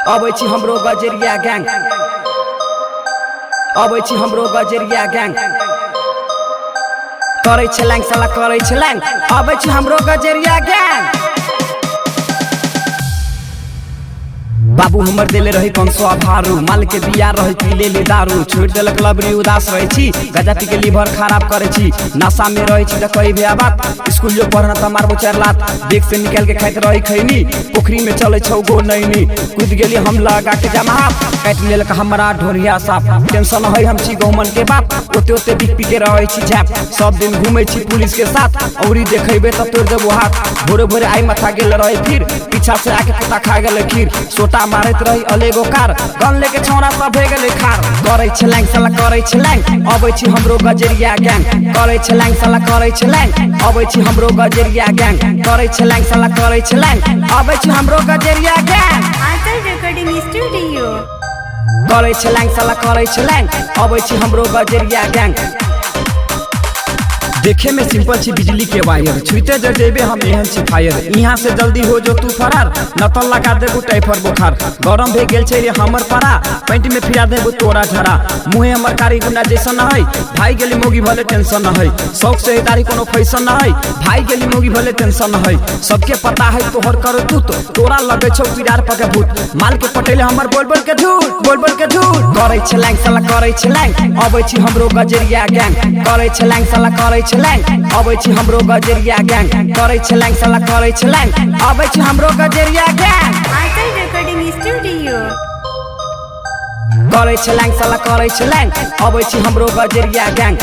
अबै छी हमरो गजरिया गैंग, अबै छी हमरो गजरिया गैंग, करे छलैंग साला करे छलैंग, अबै छी हमरो गजरिया गैंग। बाबू हमर देले रही 500 भारू, माल के बिया रही पीले ले दारू, छोड़ देलक लबरी उदास रही छी, गजा पी के लीवर खराब करे छी, नशा में रही छी त कई भे बात, स्कूल जो पढ़ना त मारबो 4 लात, बैग से निकाल के खाइत रही खैनी, पोखरी में चले छौ गो नैनी, कूद गेली हम लगा के जमा काट लेलक हमरा ढोरिया साफ, टेंशन है हम छी गौमन के बाप, ओते ओते बिक पी के रही छी झैप, सब दिन घूमे छी पुलिस के साथ, औरी देखेबे त तोड़ देबो हाथ, भोरे भोरे आई माथा गेल रही फिर, पीछा से आके कुत्ता खा गेले खीर, सोटा मारत रही अलेगो कार, गन लेके छौरा सब भे गेले खार, करे छलैंग साला करे छलैंग, अबै छी हमरो गजरिया गैंग, करे छलैंग साला करे छलैंग, अबै छी हमरो गजरिया गैंग, करे छलैंग साला करे छलैंग, अबै छी हमरो गजरिया गैंग। आंचल रिकॉर्डिंग स्टूडियो करे छलैंग साला करे छलैंग, अबै छी हमरो गजरिया गैंग। देखे में सिंपल छी बिजली के वायर, छुईते जब देबे हम एहन छी फायर, यहाँ से जल्दी हो जो तू फरार, न तो लगा देबू टाइफर बुखार, गरम भे गेल छै रे हमर परा, पैंट में फिरा देबू तोरा झरा, मुहे हमर कारी गुंडा जैसन न है, भाई गेली मोगी भले टेंशन न है, शौक से दाढ़ी कोनो फैशन न है, भाई गेली मोगी भले टेंशन न है, सबके पता है तोहर कर तू तोरा लगे छौ पिरार पके भूत, माल के पटेले हमर बोल बोल के झूठ, बोल बोल के झूठ, करे छलैंग साला करे छलैंग, अबै छी हमरो गजरिया गैंग, करे छलैंग साला करे छलैंग, अबै छी हमरो गजरिया गैंग, करे छलैंग साला करे छलैंग, अबै छी हमरो गजरिया गैंग। आंचल रिकॉर्डिंग स्टूडियो करे छलैंग साला करे छलैंग, अबै छी हमरो गजरिया गैंग।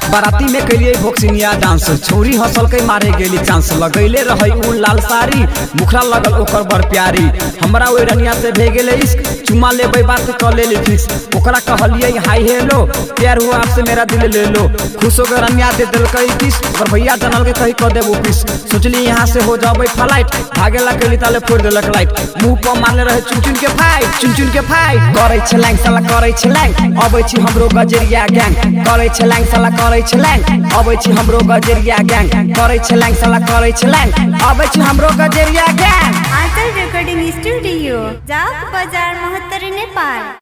बाराती में कैलिए भोक्सिनिया डांस, छोरी हंसल के मारे गेली चांस, लगैले रही उ लाल साड़ी, मुखरा लगल ओकर बड़ प्यारी, हमरा ओइ रनिया से भे गेले इश्क, चुमा लेबै बात क लेली फिक्स, ओकरा कहलिए हाय हेलो, प्यार हुआ आपसे मेरा दिल ले लो, खुश होकर रनिया दे देलकै किस, और भैया जनल के कही क देबो पीस, सोचली यहाँ से हो जाबै फ्लाइट, भागेला कैली ताले फोड़ देलक लाइट, मुंह पर मारले रहे चुन चुन के फाइट, चुन चुन के फाइट, करे छलैंग साला करे छलैंग, अबै छी हमरो गजरिया गैंग, करे छलैंग साला करे छलैंग, अबै छी हमरो गजरिया गैंग, करे छलैंग साला करे छलैंग, अबै छी हमरो गजरिया गैंग। आंचल रिकॉर्डिंग स्टूडियो जाओ बाजार 69 नेपाल।